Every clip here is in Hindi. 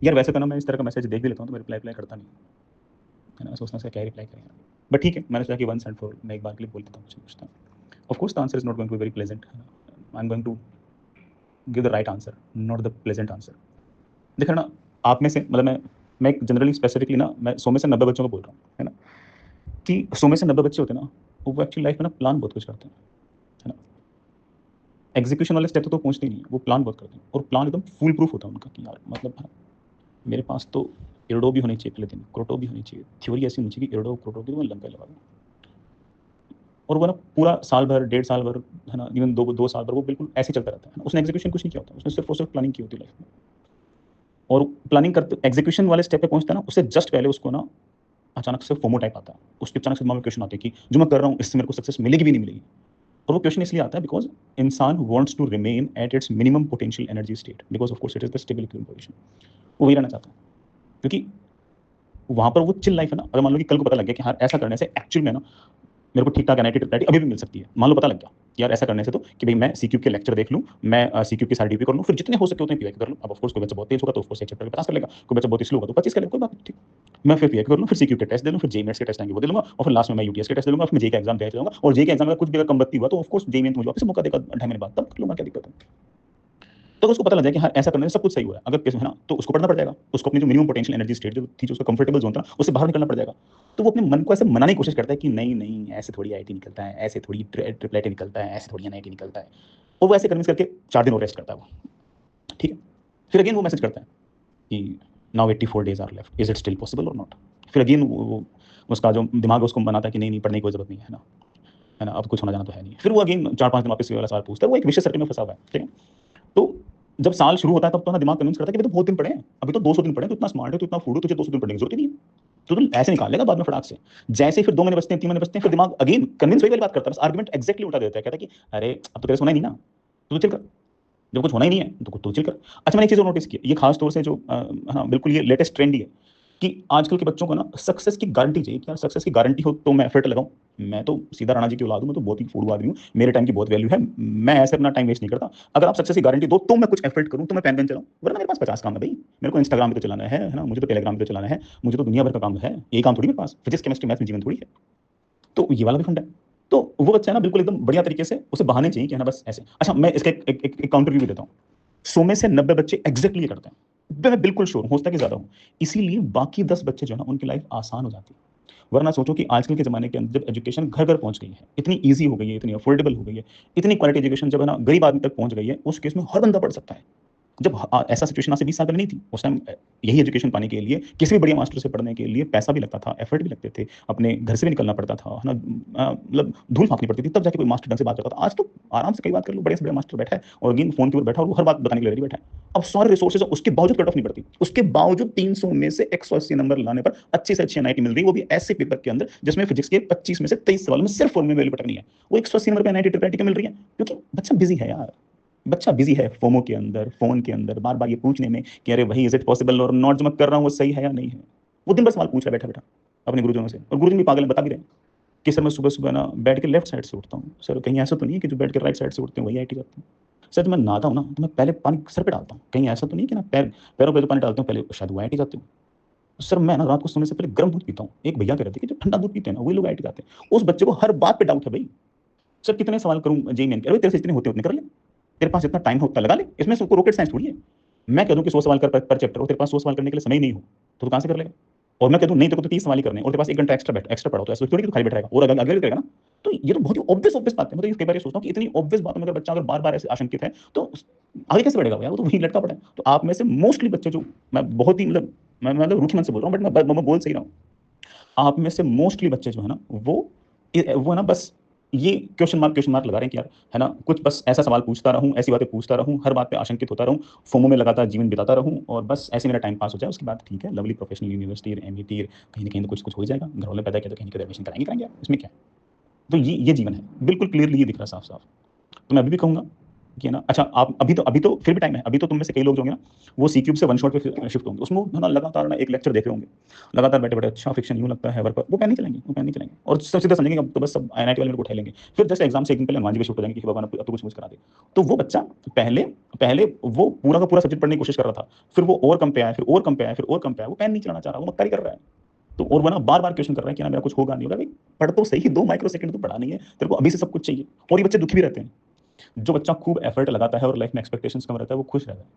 यार वैसे तो ना मैं इस तरह का मैसेज देख भी लेता हूँ तो मैं रिप्लाई करता नहीं, है ना, सोचता हूँ इसका क्या रिप्लाई करें यार। बट ठीक है, मैंने सोचा कि वंस एंड फॉर मैं एक बार के लिए बोल देता हूँ, कुछ नहीं पूछता हूँ। Of course the answer is not going to be very pleasant, I am going to give the right answer, not the pleasant answer. देखो ना, आप में से मतलब मैं जनरली स्पेसिफिकली ना मैं 100 में से 90 बच्चों को बोल रहा हूँ, है ना, कि 100 में से 90 बच्चे होते हैं ना, वो एक्चुअली लाइफ में ना प्लान बहुत कुछ करते हैं, है ना। एग्जीक्यूशन वाले स्टेप तो पहुंचते ही नहीं है, वो प्लान बहुत करते हैं, और प्लान एकदम फुल प्रूफ होता है उनका कि यार मतलब हाँ, मेरे पास तो इरडो भी होनी चाहिए पहले दिन, क्रोटो भी होनी चाहिए, थ्योरी ऐसी होनी चाहिए कि इरडो क्रोटो की तो मैं लंका लगा दूँ। और वो ना पूरा साल भर, 1.5 साल भर, है ना, इवन 2 साल भर वो बिल्कुल ऐसे चलता रहता है ना, उसने एग्जीक्यूशन कुछ नहीं किया होता, उसने सिर्फ और सिर्फ प्लानिंग की होती है लाइफ में। और प्लानिंग करते एग्जीक्यूशन वाले स्टेप पे पहुंचता है ना, उससे जस्ट पहले उसको ना अचानक से फोमो टाइप आता है, उसके अचानक से दिमाग में क्वेश्चन आते हैं कि जो मैं कर रहा हूँ इससे मेरे को सक्सेस मिलेगी भी नहीं मिलेगी। और वो क्वेश्चन इसलिए आता है बिकॉज इंसान wants to remain at its minimum potential energy state, because of course it is the stable equilibrium position. वो वही रहना चाहता है, क्योंकि वहां पर वो चिल लाइफ है ना। अगर मान लो कि कल को पता लग गया कि हाँ ऐसा करने से एक्चुअल में ना मेरे को ठीक ठाक एनआईटी ट्रिपल अभी भी मिल सकती है, मान लो पता लग गया कि यार ऐसा करने से तो कि भाई मैं सीक्यूब के लेक्चर देख लूँ, मैं सीक्यूब की सारी डीपी कर लूँ, फिर जितने हो सके उतने पीवाई कर लूँ। अब ऑफ कोर्स कोई बच्चा बहुत तेज होगा तो ऑफ कोर्स एक चैप्टर में 50 कर लेगा, कोई बच्चा बहुत स्लो होगा तो 25 कर लेगा, कोई बात नहीं, ठीक। मैं फिर पीवाई कर लूँ, फिर सीक्यूब के टेस्ट दे लूँ, फिर जेई मेट्स के टेस्ट आएंगे वो दे लूंगा, और फिर लास्ट में मैं यूटीएस के टेस्ट दे लूंगा, फिर जेई का एग्जाम दे दूंगा, और जेई का एग्जाम में कुछ भी अगर कम बत्ती हुआ तो ऑफ कोर्स जेई में मुझे वापस मौका देगा 2.5 महीने बाद, तब कर लूंगा, क्या दिक्कत है। तो उसको पता लग जाए कि हाँ ऐसा करने से सब कुछ सही हुआ है, अगर है ना, तो उसको पढ़ना पड़ जाएगा, उसको अपनी जो मिनिमम पोटेंशियल एनर्जी स्टेट जो थी, जो उसका कंफर्टेबल जोन था, उससे बाहर निकलना पड़ जाएगा। तो वो अपने मन को ऐसे मनाने की कोशिश करता है कि नहीं नहीं ऐसे थोड़ी आईआईटी निकलता है, ऐसे थोड़ी ट्रिपल आईटी निकलता है, ऐसे थोड़ी एनआईटी निकलता है। और वो ऐसे कन्विंस करके 4 दिन और रेस्ट करता है वो, ठीक है। फिर अगेन वो मैसेज करता है कि now 84 days are left, is it still possible और नॉट। फिर अगेन वो उसका जो दिमाग है उसको बनाता है कि नहीं नहीं पढ़ने की कोई जरूरत नहीं है ना, है ना, अब कुछ होना जाना तो है नहीं। फिर वो अगेन 4-5 दिन वापस वाला सवाल पूछता है, वो एक विशेष सर्कल में फंसा हुआ है, ठीक है। तो जब साल शुरू होता है तब तो ना दिमाग कन्विंस करता है कि तो बहुत दिन पड़े हैं, अभी तो 200 दिन पड़े हैं, तो इतना स्मार्ट है, तो इतना फूड है, तुझे 200 दिन पढ़ने की जरूरत ही नहीं है, तो तुम ऐसे निकाल लेगा बाद में फटाक से। जैसे ही फिर 2 महीने बचते हैं, 3 महीने बचते हैं, फिर दिमाग अगेन कन्विंस वही वाली बात करता है, बस आर्गुमेंट एक्जैक्टली उल्टा देता है, कहता है कि अरे अब तो तेरे सोना ही नहीं ना, तो चिल कर, जब कुछ होना ही नहीं है तो चिल कर। अच्छा मैंने एक चीज और नोटिस की, ये खास तौर से जो हाँ बिल्कुल ये लेटेस्ट ट्रेंड ही है कि आजकल के बच्चों को ना सक्सेस की गारंटी चाहिए कि यार सक्सेस की गारंटी हो तो मैं एफर्ट लगाऊं। मैं तो सीधा राणा जी की औलाद हूं, मैं तो बहुत ही फूड आदमी हूं, मेरे टाइम की बहुत वैल्यू है, मैं ऐसे अपना टाइम वेस्ट नहीं करता। अगर आप सक्सेस की गारंटी दो तो मैं कुछ एफर्ट करूं, तो मैं पेन चलाऊं, वरना मेरे पास 50 काम है भाई। मेरे को इंस्टाग्राम पे तो चलाना है ना, मुझे तो टेलीग्राम पे तो चलाना है, मुझे तो दुनिया भर का काम है, ये काम थोड़ी मेरे पास फिजिक्स केमिस्ट्री मैथ्स में जीवन थोड़ी है। तो ये वाला भी फंडा है। तो वो बच्चा है ना बिल्कुल एकदम बढ़िया तरीके से उसे बहाने चाहिए कि है ना बस ऐसे। अच्छा मैं इसका एक काउंटर रिव्यू देता हूँ। 100 में से 90 बच्चे एग्जैक्टली ये करते हैं, मैं बिल्कुल श्योर हूं, हो सकता है कि ज्यादा हूं। इसीलिए बाकी 10 बच्चे जो है ना उनकी लाइफ आसान हो जाती है। वरना सोचो कि आजकल के जमाने के अंदर जब एजुकेशन घर घर पहुंच गई है, इतनी ईजी हो गई है, इतनी अफोर्डेबल हो गई है, इतनी क्वालिटी एजुकेशन जब है ना गरीब आदमी तक पहुंच गई है, उस केस में हर बंदा पढ़ सकता है। जब ऐसा सिचुएशन आज से 20 साल पहले नहीं थी, उस टाइम यही एजुकेशन पाने के लिए किसी भी बढ़िया मास्टर से पढ़ने के लिए पैसा भी लगता था, एफर्ट भी लगते थे, अपने घर से भी निकलना पड़ता था, है ना, मतलब धूल फांकनी पड़ती थी, तब जाके कोई मास्टर ढंग से बात करता था। आज तो आराम से कई बात कर लो, बड़े से बड़े मास्टर बैठा है और अगेन फोन के ऊपर बैठा और वो हर बात बताने के लिए रेडी बैठा है। अब सारे रिसोर्सेज उसके बावजूद कट ऑफ नहीं पड़ती, उसके बावजूद 300 में से 180 नंबर लाने पर अच्छी से अच्छी एनआईटी मिल रही है, वो भी ऐसे पेपर के अंदर जिसमें फिजिक्स के 25 में से 23 सवाल में सिर्फ फॉर्मूले वैल्यू पटकनी है, वो 180 नंबर पे एनआईटी ट्रिपल मिल रही है, क्योंकि बच्चा बिजी है यार। बच्चा बिजी है फोमो के अंदर, फोन के अंदर, बार बार ये पूछने में कि अरे भाई इज इट पॉसिबल और नॉट, जो मैं कर रहा हूँ वो सही है या नहीं है। वो दिन भर सवाल पूछ रहा है बैठा बैठा अपने गुरुजनों से, और गुरुजन भी पागल है, बता भी रहे हैं कि सर मैं सुबह सुबह ना बैठ के लेफ्ट साइड से उठता हूँ, सर कहीं ऐसा तो नहीं है कि जो बैठ के राइट साइड से उठते हैं वही आईटी करते हैं। सर जब मैं नहाता हूँ ना तो मैं पहले पानी सर पे डालता हूँ, कहीं ऐसा तो नहीं कि ना पैरों पे जो पानी डालता हूँ पहले शायद वो आईटी जाते हूँ। सर मैं ना रात को सोने से पहले गर्म दूध पीता हूँ, एक भैया कह रहे थे कि जो ठंडा दूध पीते हैं ना वही लोग आईटी जाते हैं। उस बच्चे को हर बात पे डाउट है भाई। सर कितने सवाल करूं जेई मेन के, अरे तेरे से जितने होते उतने कर ले, तेरे पास इतना टाइम हो उतना लगा ले, इसमें सबको रॉकेट साइंस थोड़ी है। मैं कह दूं कि 100 सवाल कर पर चैप्टर और तेरे पास 100 सवाल करने के लिए समय ही नहीं हो तो कहां से कर लेगा। और मैं कह दूं नहीं तेरे को तो 30 सवाल ही करने और तेरे पास 1 घंटा एक्स्ट्रा पढ़ा तो ऐसा थोड़ी कि तू खाली बैठ रहेगा और अगले भी करेगा ना। तो ये तो बहुत ही ऑब्वियस ऑब्वियस बात है। मतलब कई बार ये सोचता हूं कि इतनी ऑब्वियस बातों में अगर बच्चा अगर बार बार ऐसे आशंकित है तो आगे कैसे बढ़ेगा यार, वो तो वही लटका पड़ा है। तो आप में से मोस्टली बच्चे जो, मैं बहुत ही मतलब मैं मतलब रूखी मन से बोल रहा हूँ बट मैं बोल सही रहा हूँ, आप में से मोस्टली बच्चे जो है ना वो ना बस ये क्वेश्चन मार्क लगा रहे हैं कि यार है ना कुछ बस ऐसा सवाल पूछता रहूं, ऐसी बातें पूछता रहूं, हर बात पे आशंकित होता रहूं, फोमो में लगातार जीवन बिताता रहूं और बस ऐसे मेरा टाइम पास हो जाए, उसके बाद ठीक है लवली प्रोफेशनल यूनिवर्सिटी एमईटी कहीं ना कहीं तो कुछ हो ही जाएगा, घर वाले पैदा किया तो कहीं ना कहीं एडमिशन कराएंगे, इसमें क्या है। तो ये जीवन है, बिल्कुल क्लियरली ये दिख रहा है साफ साफ। तो मैं अभी भी कहूंगा कि है ना, अच्छा आप अभी तो फिर भी टाइम है, अभी तो तुम में से कई लोग जो होंगे ना, वो सी क्यूब से वन शॉट पे शिफ्ट होंगे, उसमें है ना लगातार ना एक लेक्चर देख रहे होंगे, लगातार बैठे-बैठे अच्छा फिक्शन यूँ लगता है वर्क वो पेन नहीं चलाएँगे, वो पेन नहीं चलाएँगे और सब सीधा समझेंगे अब तो बस सब एनआईटी वाले मेरे को उठा ही लेंगे। फिर जस्ट एग्ज़ाम से 1 दिन पहले हनुमान जी पे शिफ्ट हो जाएँगे कि भगवान अब तो कुछ मुझे करा दे। तो वो बच्चा पहले पहले वो पूरा का पूरा सब्जेक्ट पढ़ने की कोशिश कर रहा था, फिर वो और कम पे आया, फिर और कम पे आया, फिर और कम पे आया, वो पेन नहीं चलाना चाह रहा, वो मक्कारी कर रहा है। तो और वो ना बार-बार क्वेश्चन कर रहा है कि ना मेरा कुछ होगा नहीं होगा, भाई पढ़ तो सही 2 माइक्रो सेकंड तो पढ़ा नहीं है, तेरे को अभी से सब कुछ चाहिए और ये बच्चे दुखी भी रहते हैं। जो बच्चा खूब एफर्ट लगाता है और लाइफ में एक्सपेक्टेशंस कम रहता है, वो खुश रहता है।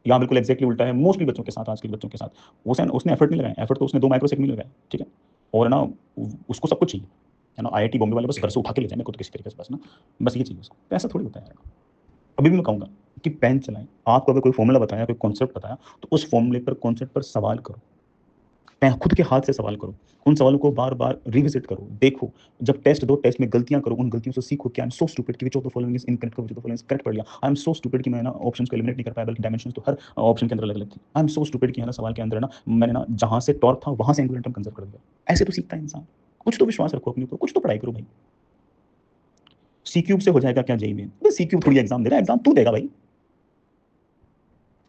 यहाँ बिल्कुल एक्ज़ैक्टली उल्टा है मोस्टली बच्चों के साथ, आज के बच्चों के साथ। उसने उसने एफर्ट नहीं लगाया, एफर्ट तो उसने 2 माइक्रो सेकंड में लगाया, ठीक है? और है ना उसको सब कुछ चाहिए, है ना? आईआईटी बॉम्बे वाले बस घर से उठा के ले जाएँ मेरे को तो किसी तरीके से बस ना, बस ये चाहिए उसको। तो ऐसा थोड़ी होता है यार। अभी भी मैं कहूँगा कि पेन चलाएँ। आपको अगर कोई फ़ॉर्मूला बताया, कोई कॉन्सेप्ट बताया, तो उस फ़ॉर्मूले पर, कॉन्सेप्ट पर सवाल करो। मैं खुद के हाथ से सवाल करो। उन सवालों को बार-बार रिविज़िट करो, देखो। जब टेस्ट दो, टेस्ट में गलतियाँ करो, उन गलतियों से सीखो कि आई एम सो स्टूपिड कि which of the following is incorrect, which of the following is correct पढ़ लिया। आई एम सो स्टूपिड कि मैं ना ऑप्शंस को एलिमिनेट नहीं कर पाया, बल्कि डायमेंशंस तो हर ऑप्शन के अंदर अलग-अलग थी। आई एम सो स्टूपिड कि है ना सवाल के अंदर है ना मैंने ना जहाँ से टॉर्क था वहाँ से एंगुलर मोमेंटम कंज़र्व कर दिया। ऐसे तो सीखता है इंसान। कुछ तो विश्वास रखो अपने ऊपर, कुछ तो पढ़ाई करो भाई। सी क्यूब से हो जाएगा क्या जेईई में? अबे सी क्यूब थोड़ी एग्ज़ाम दे रहा है, एग्ज़ाम तू देगा भाई।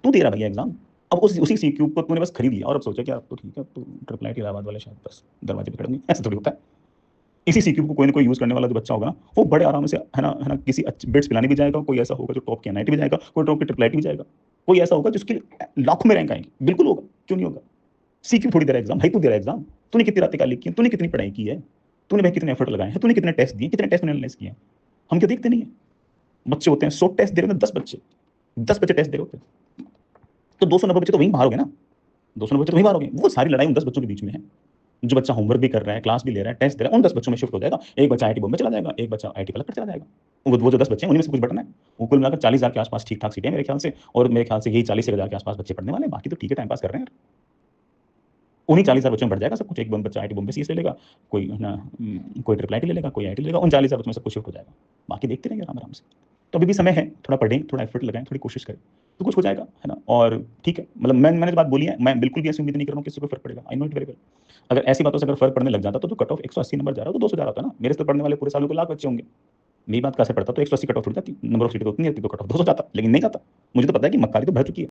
तू दे रहा है भैया एग्ज़ाम। अब उसी सी क्यूब को तूने बस खरीद लिया और अब सोचा कि अब तो ठीक है, अब तो ट्रिपल आईटी इलाहाबाद वाले शायद बस दरवाजे पे खड़े होंगे, ऐसा थोड़ी होता है। इसी सीक्यू को कोई ना कोई यूज़ करने वाला जो बच्चा होगा ना, वो बड़े आराम से है ना किसी बिट्स पिलाने भी जाएगा, कोई ऐसा होगा जो टॉप के एनआईटी भी जाएगा, कोई टॉप के ट्रिपल आईटी भी जाएगा। कोई ऐसा होगा जिसकी लाखों में रैंक आएगी, बिल्कुल होगा, क्यों नहीं होगा? सीक्यू थोड़ी दे रहा है एग्ज़ाम, भाई तू दे रहा है एग्ज़ाम। तूने कितनी रातें काली की हैं, तूने कितनी पढ़ाई की है, तूने भाई कितने एफर्ट लगाए हैं, तूने कितने टेस्ट दिए, कितने टेस्ट तूने एनालाइज़ किए हैं। हम क्या देखते नहीं है? बच्चे होते हैं 100 टेस्ट दे रहे हैं 10 बच्चे, 10 बच्चे टेस्ट दे रहे होते हैं। तो 290 बच्चे तो वहीं बाहर हो गए ना, 290 बच्चे तो वहीं बाहर हो गए। वो सारी लड़ाई उन 10 बच्चों के बीच में है। जो बच्चा होमवर्क भी कर रहा है, क्लास भी ले रहा है, टेस्ट दे रहा है, उन 10 बच्चों में शिफ्ट हो जाएगा। एक बच्चा आईआईटी बॉम्बे चला जाएगा, एक बच्चा आईआईटी पलट चला जाएगा। वो जो 10 बच्चे हैं, उन्हीं में से कुछ बटना है। वो कुल मिलाकर 40,000 के आस-पास ठीक-ठाक सीटें हैं मेरे ख्याल से और मेरे ख्याल से यही 40,000 के आस-पास बच्चे पढ़ने वाले हैं, बाकी तो ठीक है टाइम पास कर रहे हैं यार। उन्हीं 40,000 बच्चों में बढ़ जाएगा सब कुछ। एक बच्चा आईआईटी बॉम्बे सीएस ले लेगा, कोई है ना कोई ट्रिपल आईटी ले लेगा, कोई आईआईटी ले लेगा, उन 40,000 बच्चों में सब कुछ शिफ्ट हो जाएगा। बाकी देखते रहेंगे आराम-आराम से। तो अभी भी समय है, थोड़ा पढ़ें, थोड़ा एफर्ट लगाएँ, थोड़ी कोशिश करें, तो कुछ हो जाएगा, है ना? और ठीक है, मतलब मैंने जो बात बोली है, मैं बिल्कुल भी ऐसी उम्मीद नहीं कर रहा हूँ कि इससे कोई फ़र्क पड़ेगा। I know it very well. अगर ऐसी बातों से अगर फ़र्क पड़ने लग जाता, तो जो कट ऑफ 180 नंबर जा रहा है, तो 200 जा रहा होता ना। मेरे से तो पढ़ने वाले पूरे साल में कोई लाख बच्चे होंगे। मेरी बात का असर पड़ता तो 180 कट ऑफ थोड़ी जाती, नंबर ऑफ सीटें तो उतनी आती, तो कट ऑफ 200 जाता, लेकिन नहीं जाता। मुझे तो पता है कि मक्कारी तो भर चुकी है।